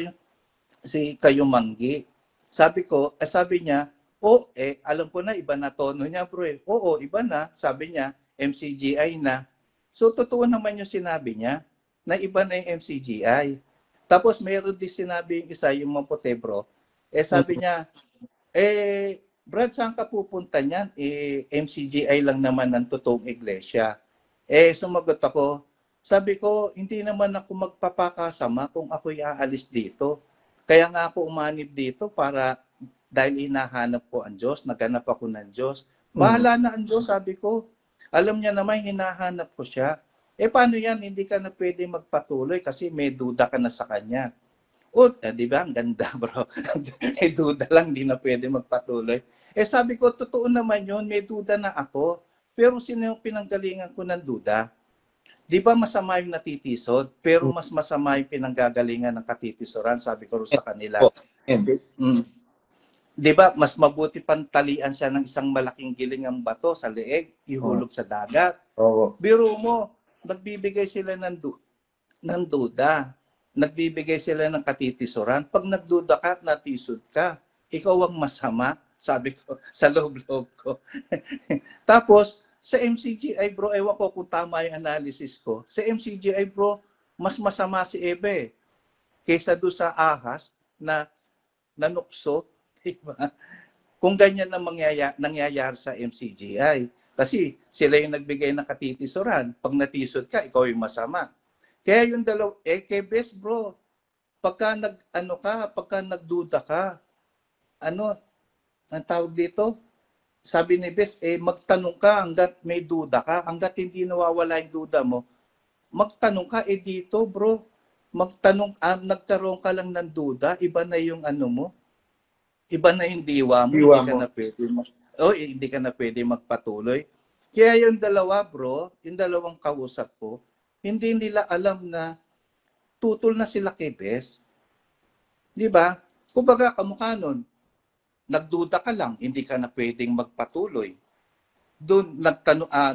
[SPEAKER 1] si Kayo Manggi. Sabi niya, alam ko na, iba na tono niya, bro. Oo, iba na. Sabi niya, MCGI na. So, totoo naman yung sinabi niya na iba na yung MCGI. Tapos, mayroon din sinabi yung isa, yung maputi, bro. Sabi niya, Brad, saan ka pupunta niyan? MCGI lang naman ang totoong iglesia. Sumagot ako, sabi ko, hindi naman ako magpapakasama kung ako'y aalis dito. Kaya nga ako umanib dito para dahil hinahanap ko ang Diyos, naganap ako ng Diyos. Bahala na ang Diyos, sabi ko. Alam niya naman, hinahanap ko siya. Paano yan? Hindi ka na pwede magpatuloy kasi may duda ka na sa Kanya. Di ba? Ang ganda, bro. May duda lang, hindi na pwede magpatuloy. Sabi ko, totoo naman yun, may duda na ako. Pero sino yung pinanggalingan ko ng duda? Di ba masama yung natitisod? Pero mas masama yung pinanggagalingan ng katitisoran, sabi ko sa kanila. Di ba, mas mabuti pantalian siya ng isang malaking gilingang bato sa leeg, ihulog sa dagat. Biro mo, nagbibigay sila ng duda. Nagbibigay sila ng katitisoran. Pag nagduda ka at natisod ka, ikaw ang masama, sabi ko sa loob-loob ko. Tapos, sa MCGI, bro, ewan ko kung tama yung analysis ko. Sa MCGI, bro, mas masama si Ebe kaysa doon sa ahas na nanukso. Diba? Kung ganyan na nangyayari sa MCGI. Kasi sila yung nagbigay ng katitisuran. Pag natisod ka, ikaw yung masama. Kaya yung kay Bes bro, pagka nagduda ka, ano, ang tawag dito, sabi ni Bes, magtanong ka hanggat may duda ka, hanggat hindi nawawala yung duda mo, magtanong ka, dito bro, nagkaroon ka lang ng duda, iba na yung ano mo, iba na yung diwa mo,
[SPEAKER 2] Iwa mo.
[SPEAKER 1] hindi ka na pwede magpatuloy. Kaya yung dalawa bro, yung dalawang kausap ko, hindi nila alam na tutol na sila kay Bes. Di ba? Kumbaga, kamukha nun, nagduda ka lang, hindi ka na pwedeng magpatuloy. Doon,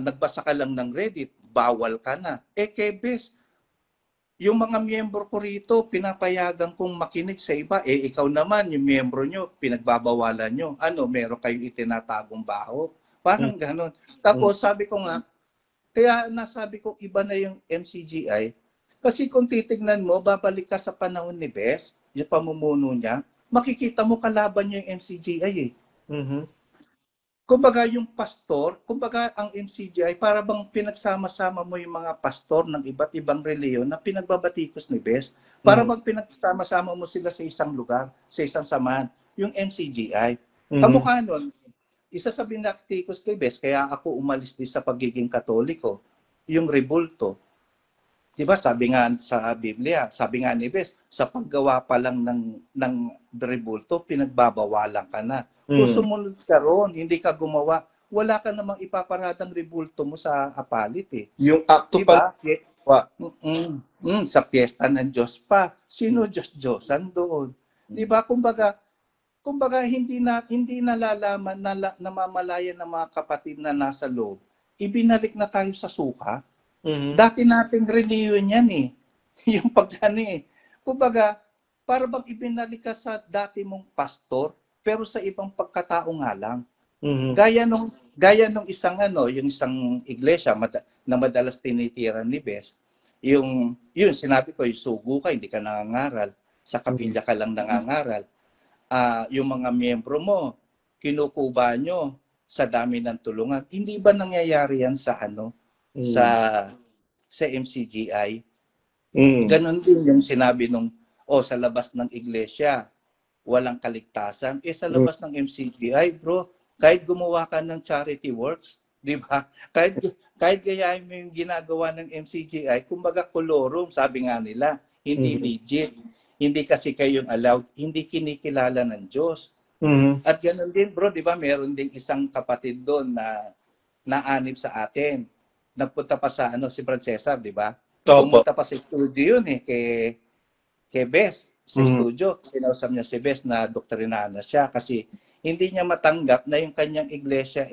[SPEAKER 1] nagbasa ka lang ng Reddit, bawal ka na. Kay Bes, yung mga miyembro ko rito, pinapayagan kong makinig sa iba. Ikaw naman, yung miyembro nyo, pinagbabawalan nyo. Ano, meron kayong itinatagong baho. Parang ganon. Tapos sabi ko nga, kaya nasabi ko, iba na yung MCGI. Kasi kung titignan mo, babalik ka sa panahon ni Bes, yung pamumuno niya, makikita mo kalaban niya yung MCGI eh.
[SPEAKER 2] Mm-hmm.
[SPEAKER 1] Kumbaga yung pastor, kumbaga ang MCGI, para bang pinagsama-sama mo yung mga pastor ng iba't ibang reliyon na pinagbabatikos ni Bes. Para bang pinagsama-sama mo sila sa isang lugar, sa isang samahan, yung MCGI. Kamukha nun, isa sa binatikos kay Bes, kaya ako umalis din sa pagiging Katoliko, yung rebulto. Diba sabi nga sa Biblia, sabi nga ni Bes, sa paggawa pa lang ng rebulto, pinagbabawalan ka na. Kung sumunod ka ron, hindi ka gumawa, wala ka namang ipaparadang rebulto mo sa apalit eh.
[SPEAKER 2] Yung akto
[SPEAKER 1] diba?
[SPEAKER 2] Pa.
[SPEAKER 1] Sa piyesta ng Diyos pa. Sino Diyos-Diyosan doon? Diba? Kumbaga hindi nalalaman, namamalayan ng mga kapatid na nasa loob. Ibinalik na tayo sa suka. Dati nating reliyon yan eh. Yung pagkano eh. Kumbaga, para bang ibinalik ka sa dati mong pastor, pero sa ibang pagkatao nga lang. Gaya nung isang yung isang iglesia na madalas tinitiran ni Bes, yun sinabi ko, yung sugo ka, hindi ka nangangaral, sa kapilya ka lang nangangaral. Yung mga miyembro mo, kinukuba nyo sa dami ng tulungan. Hindi ba nangyayari yan sa sa MCGI? Ganon din yung sinabi sa labas ng iglesia, walang kaligtasan. Sa labas ng MCGI, bro, kahit gumawa ka ng charity works, di ba? Kahit gayahin mo yung ginagawa ng MCGI, kumbaga kolorum, sabi nga nila, hindi legit. Hindi kasi kayong allowed, hindi kinikilala ng Diyos. At ganoon din, bro, di ba, meron ding isang kapatid doon na naanib sa atin. Nagpunta pa sa si Brad Cesar, di ba? Pumunta pa sa studio yun kay Bes, sa studio. Sinausap niya si Bes na doktrinana siya kasi hindi niya matanggap na yung kanyang iglesia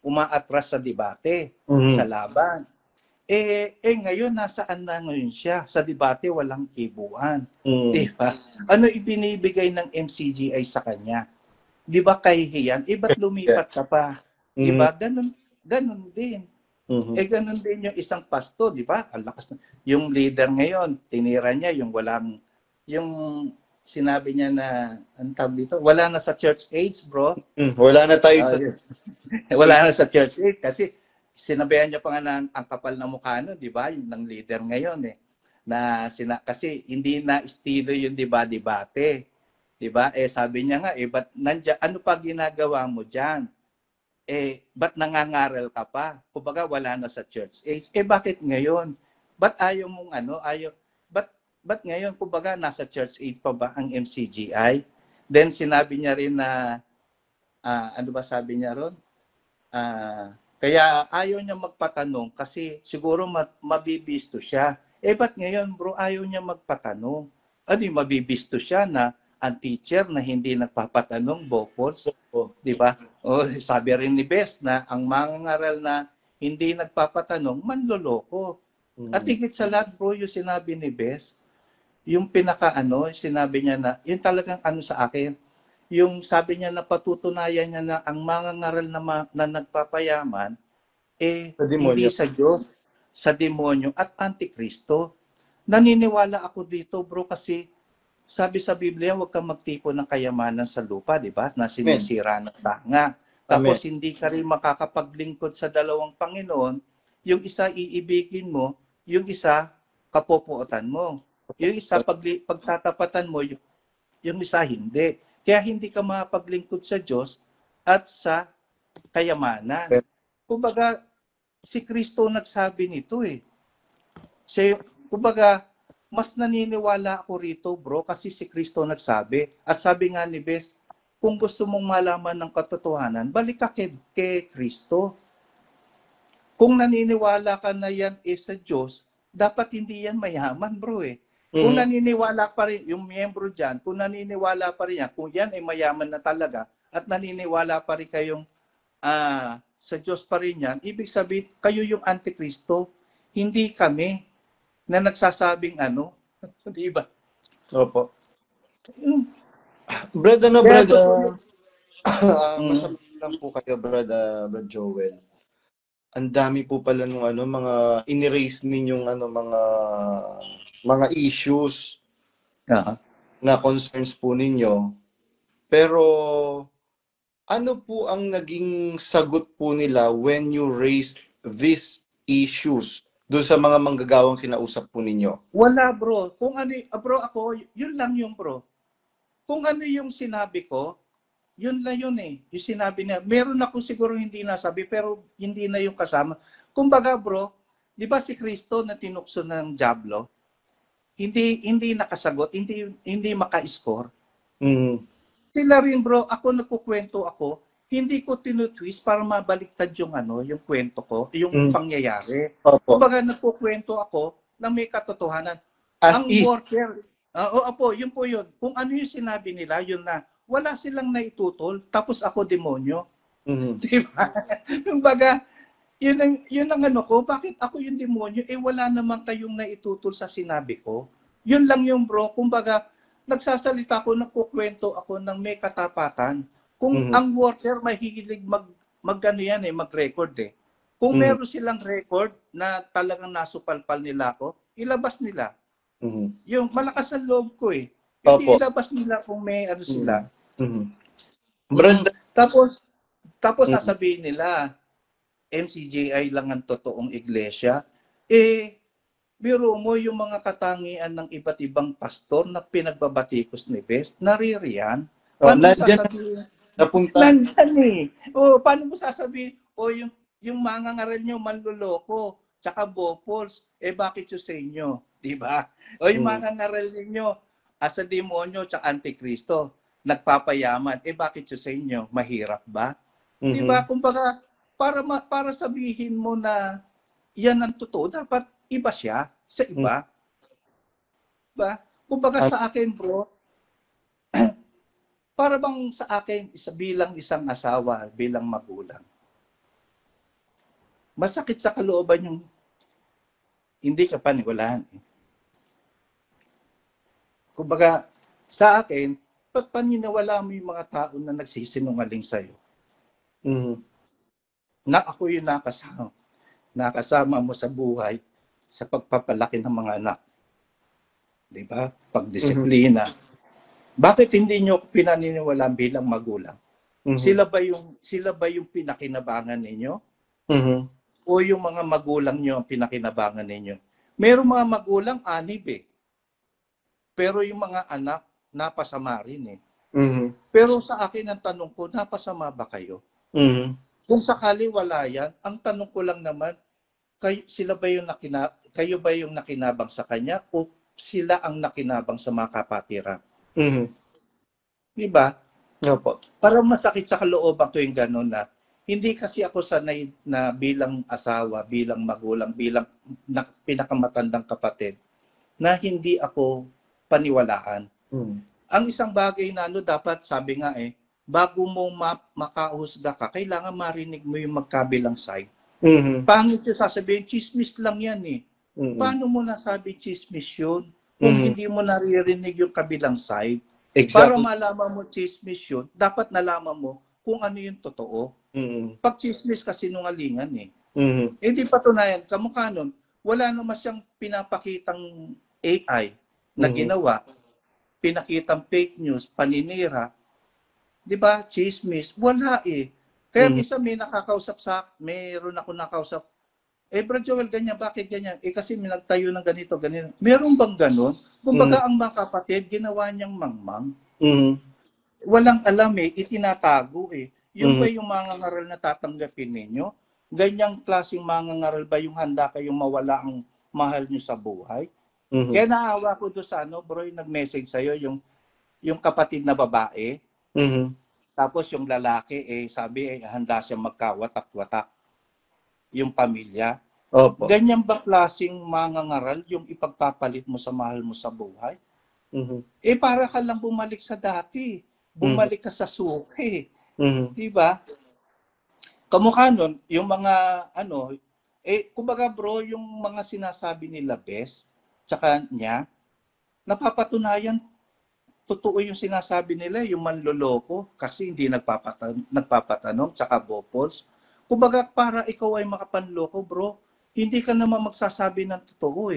[SPEAKER 1] umaatras sa debate, sa laban. Ngayon, nasaan na ngayon siya? Sa debate, walang kibuan. Diba? Ano ibinibigay ng MCGI sa kanya? Di ba kahihiyan? Ba't lumipat ka pa? Di ba? Ganun din. Ganun din yung isang pastor, di ba? Ang lakas na. Yung leader ngayon, tinira niya yung sinabi niya na, ang tawag dito, wala na sa church age, bro.
[SPEAKER 2] Wala na tayo
[SPEAKER 1] wala na sa church age kasi sinabihan niya pa nga na ang kapal na mukha no, di ba? Yung ng leader ngayon kasi hindi na estilo yung debate. Di ba? Sabi niya nga, ba't ano pa ginagawa mo diyan? Ba't nangangaral ka pa? Kumbaga wala na sa church age. Bakit ngayon? Ba't ayaw mong ba't ngayon kumbaga nasa church age pa ba ang MCGI? Then sinabi niya rin na ano ba sabi niya ron? Kaya ayaw niya magpatanong kasi siguro mabibisto siya. Ba't ngayon bro ayaw niya magpatanong? Mabibisto siya na ang teacher na hindi nagpapatanong, Bopos. Di ba? Sabi rin ni Bes na ang mangangaral na hindi nagpapatanong, manloloko. At higit sa lahat bro, yung sinabi ni Bes, yung sinabi niya na, yung talagang sa akin, yung sabi niya na patutunayan niya na ang mangangaral na nagpapayaman, hindi sa Diyos, sa demonyo at antikristo. Naniniwala ako dito bro kasi sabi sa Biblia, huwag kang magtipon ng kayamanan sa lupa, di ba? Na sinisira ng tanga.
[SPEAKER 2] Amen.
[SPEAKER 1] tapos hindi ka rin makakapaglingkod sa dalawang Panginoon, yung isa iibigin mo, yung isa kapopuotan mo. Yung isa pagtatapatan mo, yung isa hindi. Kaya hindi ka makapaglingkod sa Diyos at sa kayamanan. Kumbaga, si Kristo nagsabi nito eh. Kumbaga, mas naniniwala ako rito, bro, kasi si Kristo nagsabi. At sabi nga ni Bes, kung gusto mong malaman ng katotohanan, balik ka kay Kristo. Kung naniniwala ka na yan is sa Diyos, dapat hindi yan mayaman, bro eh. Kung naniniwala pa rin, yung miyembro dyan, kung naniniwala pa rin yan, kung yan ay mayaman na talaga, at naniniwala pa rin kayong sa Diyos pa rin yan, ibig sabihin, kayo yung Antikristo, hindi kami na nagsasabing ano, di ba?
[SPEAKER 2] Opo. Brad, Brad, masama lang po kayo, Brad Joel. Ang dami po pala nung mga in-erase ninyong mga issues na concerns po ninyo. Pero ano po ang naging sagot po nila when you raised these issues doon sa mga manggagawang kinausap po ninyo?
[SPEAKER 1] Wala, bro. Kung ano, bro, ako, yun lang yung bro. Kung ano yung sinabi ko, yun lang yun eh. Yung sinabi niya, meron ako siguro hindi nasabi, pero hindi na yung kasama. Kumbaga, bro, di ba si Kristo na tinukso ng Diablo, hindi nakasagot, hindi maka-score. Sila rin, bro, ako nagkukwento ako, hindi ko tinutwist para mabaliktad yung yung kwento ko, yung pangyayari. Kumbaga nagkukwento ako na may katotohanan. Ang warfare, yun po yun. Kung ano yung sinabi nila, yun na, wala silang naitutol, tapos ako demonyo. Diba? Kumbaga, yun ang ko, bakit ako yung demonyo? Wala naman kayong naitutol sa sinabi ko. Yun lang yung bro, kumbaga, nagsasalita ako, nagkukwento ako ng may katapatan. Kung ang warfare mahihilig mag-record eh. Kung meron silang record na talagang nasupalpal nila ako, ilabas nila. Yung malakas ang loob ko eh. Hindi ilabas nila kung may sila. Tapos sasabihin nila, MCJI lang ang totoong iglesia. Biro mo yung mga katangian ng iba't ibang pastor na pinagbabatikos ni Bes, naririyan. Paano mo sasabihin? Nandyan eh. Paano mo sasabihin? Yung mga ngaral nyo, manluloko, tsaka bopols, bakit yung sa inyo? Diba? Yung mga ngaral ninyo, asa demonyo, tsaka antikristo, nagpapayaman, bakit yung sa inyo? Mahirap ba? Diba? Kumbaga, para sabihin mo na yan ang totoo, dapat iba siya sa iba. Diba? Kumbaga sa akin, bro, para bang sa akin, bilang isang asawa, bilang magulang, masakit sa kalooban yung hindi ka paniwalaan. Kumbaga, sa akin, ba't paniniwala mo yung mga tao na nagsisinungaling sa'yo? Na ako yung nakasama mo sa buhay, sa pagpapalaki ng mga anak. Di ba? Pagdisiplina. Bakit hindi nyo pinaniniwalaan bilang magulang? Sila ba yung pinakinabangan ninyo? O yung mga magulang nyo ang pinakinabangan ninyo? Merong mga magulang, anib eh. Pero yung mga anak, napasama rin eh. Pero sa akin ang tanong ko, napasama ba kayo? Kung sakali wala yan, ang tanong ko lang naman, kayo ba yung nakinabang sa kanya o sila ang nakinabang sa mga kapatiran? Diba?
[SPEAKER 2] Opo.
[SPEAKER 1] Parang masakit sa kalooban ko yung gano'n na hindi kasi ako sanay na bilang asawa, bilang magulang, bilang pinakamatandang kapatid na hindi ako paniwalaan. Ang isang bagay na dapat sabi nga bago mo makahusga ka, kailangan marinig mo yung magkabilang side. Pangit yung sasabihin, chismis lang yan eh. Paano mo nasabi chismis yun? Kung hindi mo naririnig yung kabilang side. Exactly. Para malaman mo chismis yun, dapat nalaman mo kung ano yung totoo. Pag chismis kasi sinungalingan eh. Hindi patunayan, kamukha nun, wala naman siyang pinapakitang AI na ginawa, pinakitang fake news, paninira, di ba, chismis, wala eh. Kaya minsan mayroon ako nakausap, Brad Joel, ganyan, bakit ganyan? Kasi may nagtayo ng ganito, ganyan. Meron bang ganon? Kumbaga, ang mga kapatid, ginawa niyang mangmang. Walang alam itinatago Yung ba yung mga ngaral na tatanggapin ninyo? Ganyang klaseng mga ngaral ba yung handa kayong mawala ang mahal nyo sa buhay? Kaya naawa ko doon sa bro, yung nag-message sa'yo, yung kapatid na babae, tapos yung lalaki, sabi, handa siyang magkawatak-watak yung pamilya.
[SPEAKER 2] Opo.
[SPEAKER 1] Ganyan ba klaseng mga ngaral yung ipagpapalit mo sa mahal mo sa buhay? Para ka lang bumalik sa dati. Bumalik ka sa suki. Diba? Kamukha nun, yung mga kumbaga bro, yung mga sinasabi nila Bes, tsaka niya, napapatunayan, totoo yung sinasabi nila, yung manloloko, kasi hindi nagpapatanong, tsaka bopols. Kumbaga, para ikaw ay makapanloko, bro, hindi ka naman magsasabi ng totoo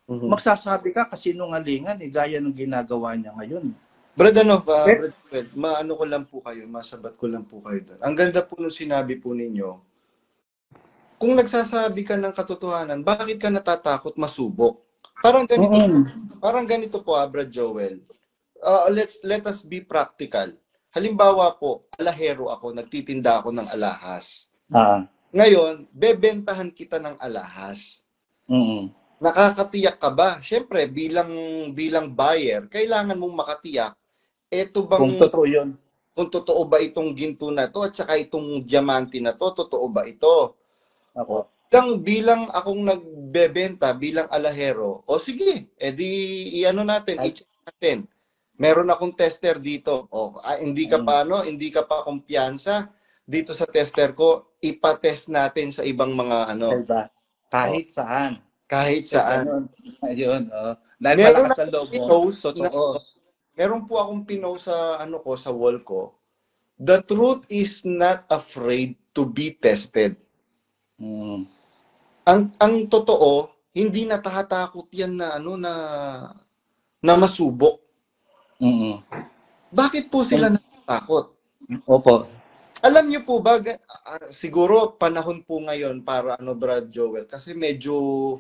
[SPEAKER 1] Magsasabi ka kasi nungalingan gaya ng ginagawa niya ngayon.
[SPEAKER 2] Brad, Brad Joel, maano ko lang po kayo, masabat ko lang po kayo doon. Ang ganda po nung sinabi po ninyo, kung nagsasabi ka ng katotohanan, bakit ka natatakot masubok? Parang ganito po, Brad Joel. Let us be practical. Halimbawa po, alahero ako, nagtitinda ako ng alahas. Ngayon, bebentahan kita ng alahas. Nakakatiyak ka ba? Siyempre, bilang buyer, kailangan mong makatiyak. Ito bang,
[SPEAKER 1] kung totoo yun.
[SPEAKER 2] Kung totoo ba itong ginto na to at saka itong diamante na to, totoo ba ito?
[SPEAKER 1] Ako.
[SPEAKER 2] Bilang akong nagbebenta, bilang alahero, sige, edi i-ano natin, i-check natin. Meron akong tester dito. Hindi ka pa kumpiyansa dito sa tester ko, ipa-test natin sa ibang mga
[SPEAKER 1] Diba? Kahit saan.
[SPEAKER 2] Kahit saan.
[SPEAKER 1] Ayun, Dahil malakas ang loob mo, totoo.
[SPEAKER 2] Meron po akong pinost sa sa wall ko. The truth is not afraid to be tested. Ang totoo, hindi natatakot yan na masubok. Bakit po sila natatakot?
[SPEAKER 1] Opo.
[SPEAKER 2] Alam niyo po ba, siguro panahon po ngayon para Brad Joel, kasi medyo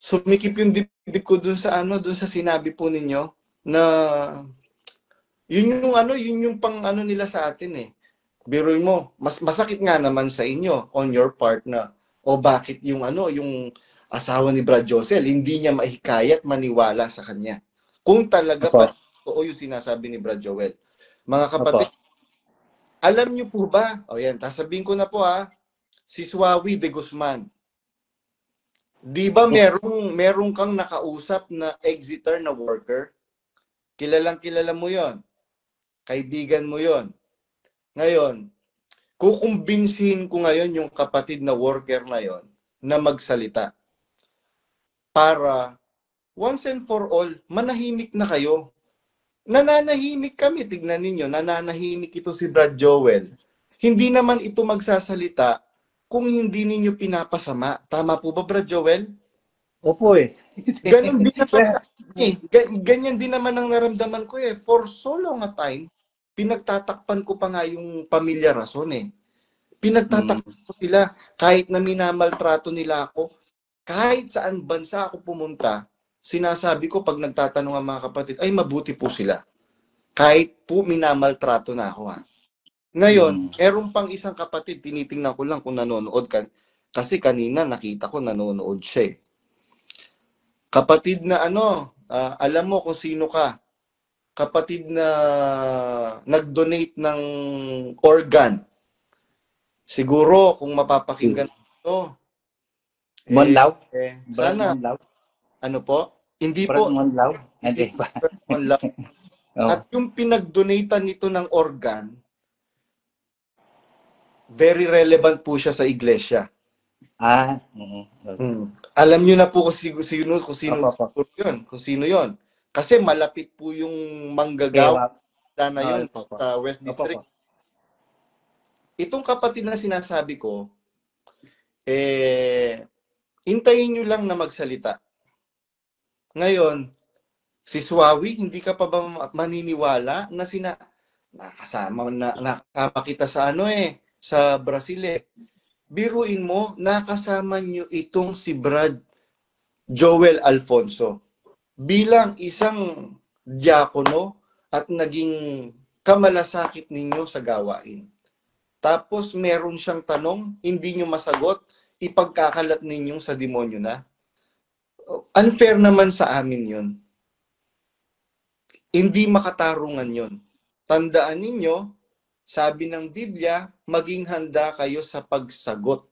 [SPEAKER 2] sumikip yung dibdib ko dun sa sinabi po ninyo na yun yung pang nila sa atin Biruin mo, masakit nga naman sa inyo on your part na bakit yung asawa ni Brad Joel hindi niya mahikayat maniwala sa kanya. Kung talaga pa totoo yung sinasabi ni Brad Joel. Mga kapatid, alam niyo po ba? Yan, sasabihin ko na po si Suawi de Guzman. Di ba merong kang nakausap na exeter na worker? Kilala mo 'yon. Kaibigan mo 'yon. Ngayon, kukumbinsihin ko ngayon yung kapatid na worker na 'yon na magsalita. Para once and for all, manahimik na kayo. Nananahimik kami, tignan ninyo, nananahimik ito si Brad Joel. Hindi naman ito magsasalita kung hindi ninyo pinapasama. Tama po ba, Brad Joel?
[SPEAKER 1] Opo
[SPEAKER 2] Ganyan din naman, ganyan din naman ang naramdaman ko For so long a time, pinagtatakpan ko pa nga yung pamilya Rason Pinagtatakpan ko sila kahit na minamaltrato nila ako. Kahit saan bansa ako pumunta, sinasabi ko pag nagtatanong ang mga kapatid, ay mabuti po sila. Kahit po minamaltrato na ako Ngayon, meron pang isang kapatid, tinitingnan ko lang kung nanonood ka. Kasi kanina nakita ko nanonood siya Kapatid na alam mo kung sino ka. Kapatid na nag-donate ng organ. Siguro kung mapapakinggan ito.
[SPEAKER 1] Manlaw?
[SPEAKER 2] Sana. Ano po? Hindi po.
[SPEAKER 1] Manlaw? Hindi pa.
[SPEAKER 2] At yung pinag-donatean nito ng organ, very relevant po siya sa iglesia. Alam niyo na po kung sino yun. Kasi malapit po yung manggagawa na yun sa West District. Itong kapatid na sinasabi ko, hintayin nyo lang na magsalita. Ngayon, si Suawi, hindi ka pa ba maniniwala na nakasama kita sa sa Brazil eh. Biruin mo, nakasama nyo itong si Brad Joel Alfonso bilang isang diakono at naging kamalasakit ninyo sa gawain. Tapos meron siyang tanong, hindi nyo masagot, ipagkakalat ninyong sa demonyo na. Unfair naman sa amin yun. Hindi makatarungan yun. Tandaan ninyo, sabi ng Biblia, maging handa kayo sa pagsagot.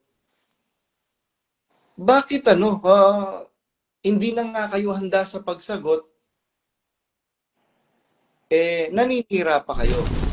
[SPEAKER 2] Bakit hindi na nga kayo handa sa pagsagot, naninira pa kayo.